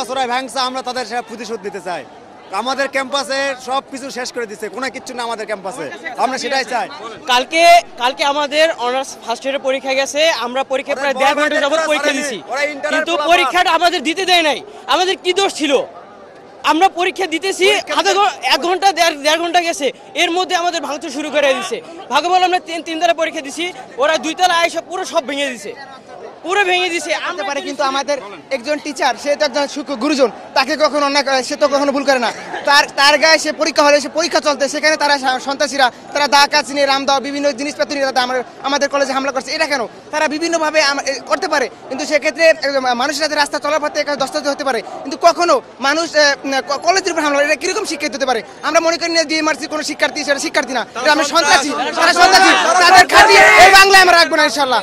Campus ওরা ভাঙছে, আমরা তাদের প্রতিশোধ দিতে চাই। আমাদের ক্যাম্পাসে সব কিছু শেষ করে দিচ্ছে, কোনো কিচ্ছু না আমাদের ক্যাম্পাসে, আমরা সেটাই চাই। কালকে আমাদের অনার্স ফার্স্ট ইয়ারের পরীক্ষা গেছে, আমরা পরীক্ষা প্রায় 1.5 ঘন্টা যাবত পরীক্ষা দিছি, কিন্তু পরীক্ষাটা আমাদের দিতে দেয় নাই। আমাদের কি দোষ ছিল? আমরা পরীক্ষা দিতেছি, 1 ঘন্টা 1.5 ঘন্টা গেছে, এর মধ্যে আমাদের ভাঙচুর শুরু করে দিছে। ভাগে বলে আমরা 3 তলা পরীক্ষা দিছি, ওরা 2 তলা আইসা পুরো সব ভেঙে দিছে, পুরো ভেঙে দিছে। আনতে পারে, কিন্তু আমাদের একজন টিচার, সে তো একজন গুরুজন, তাকে কখনো অন্যায় করে, সে তো কখনো ভুল করে না। তার গায়ে সে পরীক্ষা হলে, সে পরীক্ষা চলতে, সেখানে তারা সন্ত্রাসীরা তারা দা কাজ নিয়ে রাম দাও বিভিন্ন জিনিসপত্র নিয়ে আমাদের কলেজে হামলা করছে। এটা কেন? তারা বিভিন্নভাবে করতে পারে, কিন্তু সেক্ষেত্রে মানুষের সাথে রাস্তা চলার পথে দস্তাবেজ হতে পারে, কিন্তু কখনো মানুষ কলেজের উপর হামলা, এটা কিরকম শিক্ষিত হতে পারে? আমরা মনে করি না ডিএমআরসি কোনো শিক্ষার্থী, সেটা শিক্ষার্থী না, এটা আমরা সন্ত্রাসী, তারা সন্ত্রাসী, তাদের খাটিয়ে এই বাংলায় আমরা রাখবো না ইনশাল্লাহ।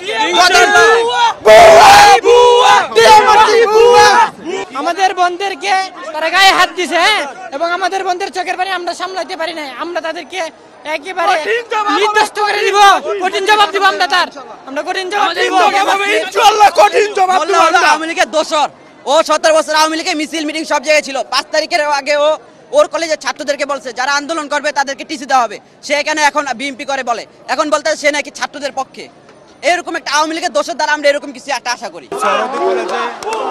আমাদের বন্ধুদেরকে তারা গায়ে হাত দিছে, এবং আমাদের বন্ধুদের চোখের পানি আমরা সামলাতে পারি না। আমরা তাদেরকে একেবারে নির্দিষ্ট করে দিব, কঠিন জবাব দিব। আমরা কঠিন জবাব দিব, ইনশাআল্লাহ কঠিন জবাব দিব। আওয়ামী লীগের দোসর, ও 17 বছর আওয়ামী লীগের মিছিল মিটিং সব জায়গায় ছিল। 5 তারিখের আগে ওর কলেজের ছাত্রদেরকে বলছে যারা আন্দোলন করবে তাদেরকে টিসি দেওয়া হবে। সে এখানে এখন বিএমপি করে বলে, এখন বলতে সে নাকি ছাত্রদের পক্ষে। এরকম একটা আওয়ামী লীগের দোষের দ্বারা আমরা এরকম কিছু একটা আশা করি।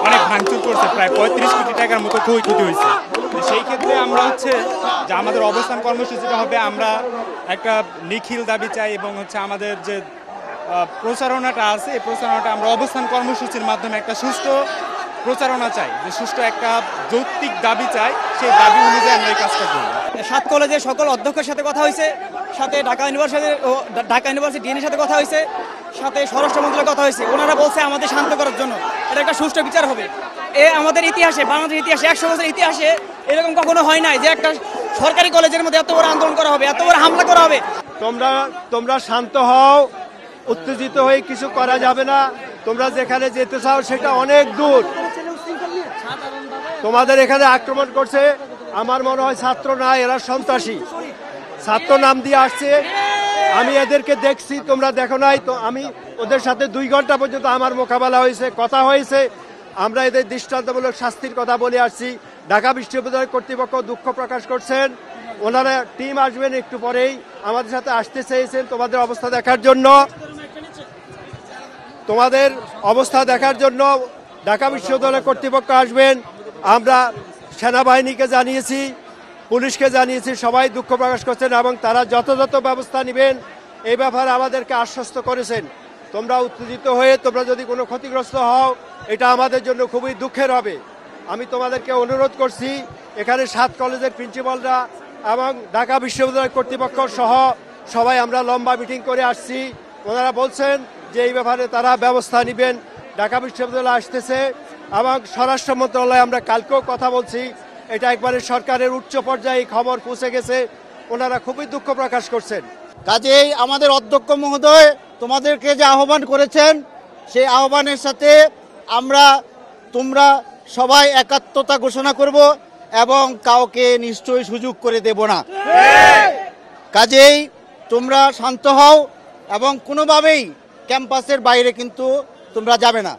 অনেক ভাঙচুর করছে, প্রায় 35 কোটি টাকার মতো ক্ষয়ক্ষতি হয়েছে। সেই ক্ষেত্রে আমরা যে আমাদের অবস্থান কর্মসূচিটা হবে, আমরা একটা নিখিল দাবি চাই, এবং আমাদের যে প্রচারণাটা আছে, এই প্রচারণাটা আমরা অবস্থান কর্মসূচির মাধ্যমে একটা সুষ্ঠু প্রচারণা চাই, যে সুষ্ঠু একটা যৌক্তিক দাবি চাই, সেই দাবি অনুযায়ী আমরা এই কাজটা করব। 7 কলেজের সকল অধ্যক্ষের সাথে কথা হয়েছে, সাথে ঢাকা ইউনিভার্সিটি ডিনের সাথে কথা হয়েছে, সাথে স্বরাষ্ট্র মন্ত্রণালয়ের কথা হয়েছে। ওনারা বলছে আমাদের শান্ত করার জন্য, এটা একটা সুষ্ঠু বিচার হবে। আমাদের ইতিহাসে, বাংলাদেশের ইতিহাসে, 100 বছরের ইতিহাসে এরকম কখনো হয় নাই যে একটা সরকারি কলেজের মধ্যে এত বড় আন্দোলন করা হবে, এত বড় হামলা করা হবে। তোমরা শান্ত হও, উত্তেজিত হয়ে কিছু করা যাবে না। তোমরা যেখানে যেতে চাও সেটা অনেক দূর। তোমাদের এখানে আক্রমণ করছে, আমার মনে হয় ছাত্র না, এরা সন্ত্রাসী, ছাত্র নাম দিয়ে আসছে। আমি এদেরকে দেখছি, তোমরা দেখো নাই তো। আমি ওদের সাথে 2 ঘন্টা পর্যন্ত আমার মোকাবেলা হয়েছে, কথা হয়েছে। আমরা এদের দৃষ্টান্তমূলক শাস্তির কথা বলে আসছি। ঢাকা বিশ্ববিদ্যালয় কর্তৃপক্ষ দুঃখ প্রকাশ করছেন, ওনারা টিম আসবেন একটু পরেই, আমাদের সাথে আসতে চেয়েছেন তোমাদের অবস্থা দেখার জন্য। ঢাকা বিশ্ববিদ্যালয় কর্তৃপক্ষ আসবেন। আমরা সেনাবাহিনীকে জানিয়েছি, পুলিশকে জানিয়েছি, সবাই দুঃখ প্রকাশ করছেন এবং তারা যথাযথ ব্যবস্থা নেবেন এই ব্যাপারে আমাদেরকে আশ্বস্ত করেছেন। তোমরা উত্তেজিত হয়ে তোমরা যদি কোনো ক্ষতিগ্রস্ত হও, এটা আমাদের জন্য খুবই দুঃখের হবে। আমি তোমাদেরকে অনুরোধ করছি, এখানে 7 কলেজের প্রিন্সিপালরা এবং ঢাকা বিশ্ববিদ্যালয় কর্তৃপক্ষ সহ সবাই আমরা লম্বা মিটিং করে আসছি। ওনারা বলছেন যে এই ব্যাপারে তারা ব্যবস্থা নেবেন। ঢাকা বিশ্ববিদ্যালয় আসতেছে এবং স্বরাষ্ট্র মন্ত্রণালয়ে আমরা কালকেও কথা বলছি, এটা একবারে সরকারের উচ্চ পর্যায়ে খবর পৌঁছে গেছে, ওনারা খুবই দুঃখ প্রকাশ করছেন। কাজেই আমাদের অধ্যক্ষ মহোদয় তোমাদেরকে যে আহ্বান করেছেন, সেই আহ্বানের সাথে তোমরা সবাই একাত্মতা ঘোষণা করব এবং কাউকে নিশ্চয়ই সুযোগ করে দেব না। কাজেই তোমরা শান্ত হও এবং কোনোভাবেই ক্যাম্পাসের বাইরে কিন্তু তোমরা যাবে না।